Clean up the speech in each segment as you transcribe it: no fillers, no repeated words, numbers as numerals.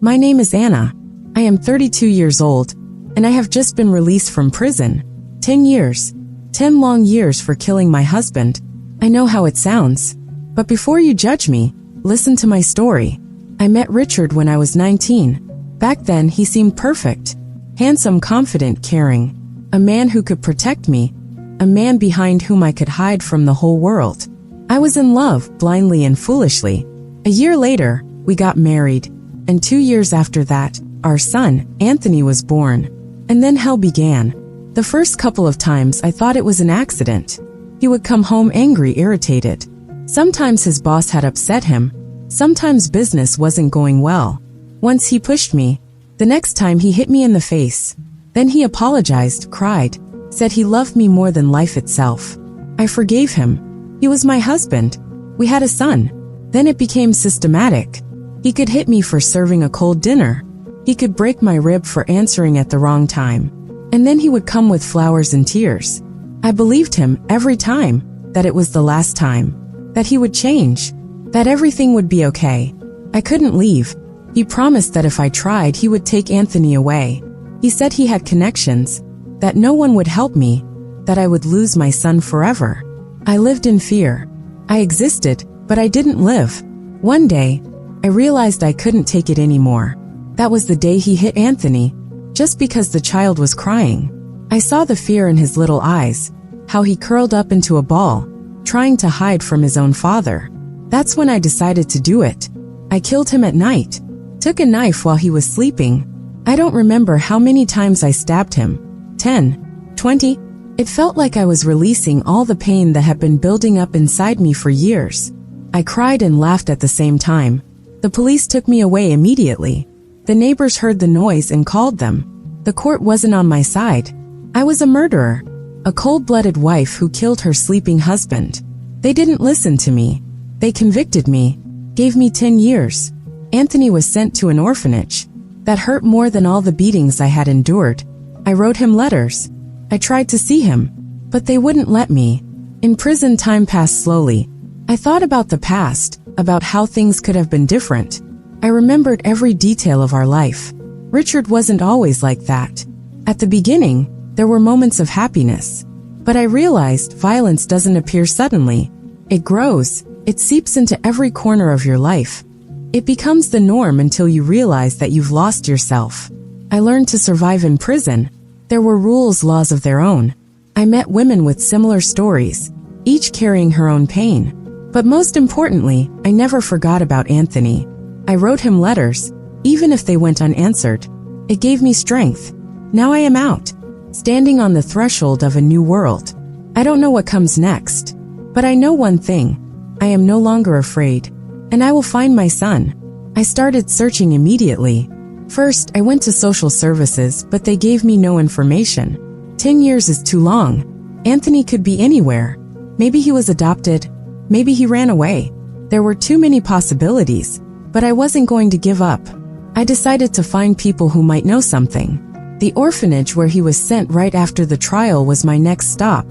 My name is Anna. I am 32 years old, and I have just been released from prison. 10 years. 10 long years for killing my husband. I know how it sounds. But before you judge me, listen to my story. I met Richard when I was 19. Back then, he seemed perfect. Handsome, confident, caring. A man who could protect me. A man behind whom I could hide from the whole world. I was in love, blindly and foolishly. A year later, we got married. And 2 years after that, our son, Anthony, was born. And then hell began. The first couple of times I thought it was an accident. He would come home angry, irritated. Sometimes his boss had upset him. Sometimes business wasn't going well. Once he pushed me. The next time he hit me in the face. Then he apologized, cried, said he loved me more than life itself. I forgave him. He was my husband. We had a son. Then it became systematic. He could hit me for serving a cold dinner. He could break my rib for answering at the wrong time. And then he would come with flowers and tears. I believed him every time that it was the last time, that he would change, that everything would be okay. I couldn't leave. He promised that if I tried, he would take Anthony away. He said he had connections, that no one would help me, that I would lose my son forever. I lived in fear. I existed, but I didn't live. One day, I realized I couldn't take it anymore. That was the day he hit Anthony, just because the child was crying. I saw the fear in his little eyes, how he curled up into a ball, trying to hide from his own father. That's when I decided to do it. I killed him at night, took a knife while he was sleeping. I don't remember how many times I stabbed him. 10, 20. It felt like I was releasing all the pain that had been building up inside me for years. I cried and laughed at the same time. The police took me away immediately. The neighbors heard the noise and called them. The court wasn't on my side. I was a murderer, a cold-blooded wife who killed her sleeping husband. They didn't listen to me. They convicted me, gave me 10 years. Anthony was sent to an orphanage. That hurt more than all the beatings I had endured. I wrote him letters. I tried to see him, but they wouldn't let me. In prison, time passed slowly. I thought about the past, about how things could have been different. I remembered every detail of our life. Richard wasn't always like that. At the beginning, there were moments of happiness. But I realized violence doesn't appear suddenly. It grows. It seeps into every corner of your life. It becomes the norm until you realize that you've lost yourself. I learned to survive in prison. There were rules, laws of their own. I met women with similar stories, each carrying her own pain. But most importantly, I never forgot about Anthony. I wrote him letters, even if they went unanswered. It gave me strength. Now I am out, standing on the threshold of a new world. I don't know what comes next, but I know one thing. I am no longer afraid, and I will find my son. I started searching immediately. First, I went to social services, but they gave me no information. 10 years is too long. Anthony could be anywhere. Maybe he was adopted. Maybe he ran away. There were too many possibilities, but I wasn't going to give up. I decided to find people who might know something. The orphanage where he was sent right after the trial was my next stop.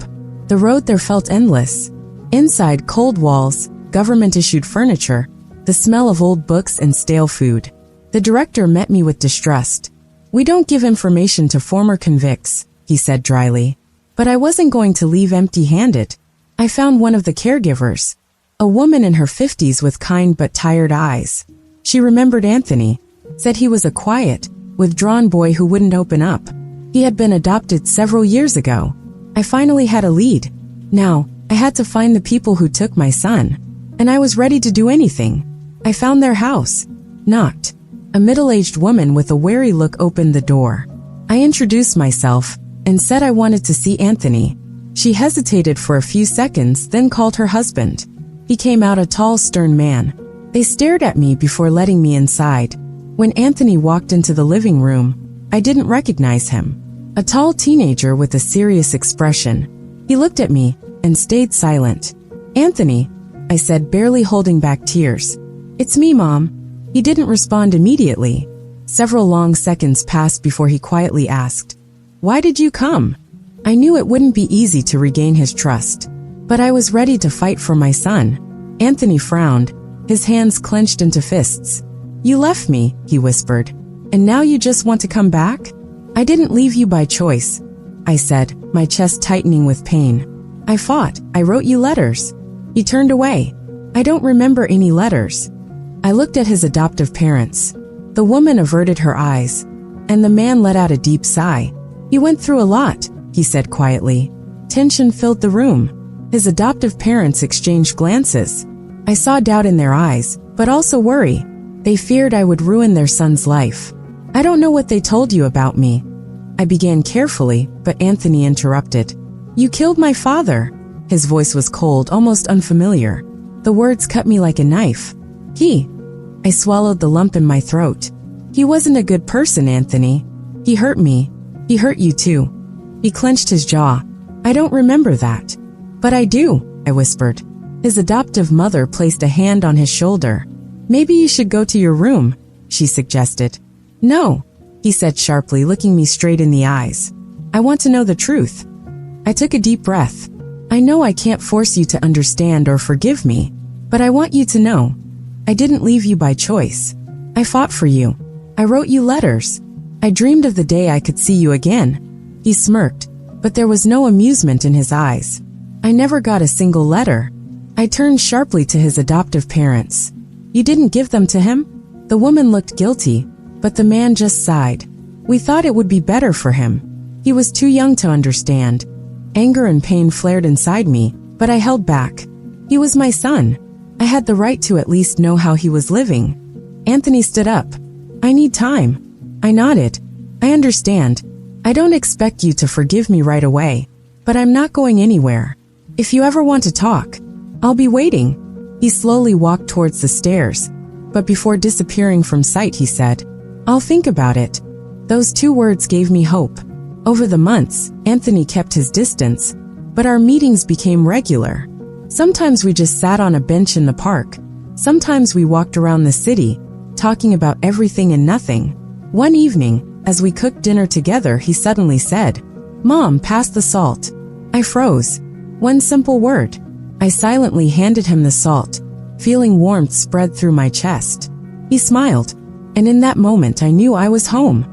The road there felt endless. Inside, cold walls, government-issued furniture, the smell of old books and stale food. The director met me with distrust. "We don't give information to former convicts," he said dryly. But I wasn't going to leave empty-handed. I found one of the caregivers, a woman in her 50s with kind but tired eyes. She remembered Anthony, said he was a quiet, withdrawn boy who wouldn't open up. He had been adopted several years ago. I finally had a lead. Now, I had to find the people who took my son. And I was ready to do anything. I found their house, knocked. A middle-aged woman with a wary look opened the door. I introduced myself and said I wanted to see Anthony. She hesitated for a few seconds, then called her husband. He came out, a tall, stern man. They stared at me before letting me inside. When Anthony walked into the living room, I didn't recognize him. A tall teenager with a serious expression. He looked at me and stayed silent. "Anthony," I said, barely holding back tears. "It's me, Mom." He didn't respond immediately. Several long seconds passed before he quietly asked, "Why did you come?" I knew it wouldn't be easy to regain his trust, but I was ready to fight for my son. Anthony frowned, his hands clenched into fists. You left me, he whispered. And now you just want to come back? I didn't leave you by choice, I said, my chest tightening with pain. I fought. I wrote you letters. He turned away. I don't remember any letters. I looked at his adoptive parents. The woman averted her eyes, and the man let out a deep sigh. You went through a lot, he said quietly. Tension filled the room. His adoptive parents exchanged glances. I saw doubt in their eyes, but also worry. They feared I would ruin their son's life. I don't know what they told you about me. I began carefully, but Anthony interrupted. You killed my father. His voice was cold, almost unfamiliar. The words cut me like a knife. I swallowed the lump in my throat. He wasn't a good person, Anthony. He hurt me. He hurt you too. He clenched his jaw. I don't remember that. But I do, I whispered. His adoptive mother placed a hand on his shoulder. Maybe you should go to your room, she suggested. No, he said sharply, looking me straight in the eyes. I want to know the truth. I took a deep breath. I know I can't force you to understand or forgive me, but I want you to know. I didn't leave you by choice. I fought for you. I wrote you letters. I dreamed of the day I could see you again. He smirked, but there was no amusement in his eyes. I never got a single letter. I turned sharply to his adoptive parents. You didn't give them to him? The woman looked guilty, but the man just sighed. We thought it would be better for him. He was too young to understand. Anger and pain flared inside me, but I held back. He was my son. I had the right to at least know how he was living. Anthony stood up. I need time. I nodded. I understand. I don't expect you to forgive me right away, but I'm not going anywhere. If you ever want to talk, I'll be waiting. He slowly walked towards the stairs, but before disappearing from sight he said, I'll think about it. Those 2 words gave me hope. Over the months, Anthony kept his distance, but our meetings became regular. Sometimes we just sat on a bench in the park. Sometimes we walked around the city, talking about everything and nothing. One evening, as we cooked dinner together, he suddenly said, Mom, pass the salt. I froze. One simple word. I silently handed him the salt, feeling warmth spread through my chest. He smiled, and in that moment I knew I was home.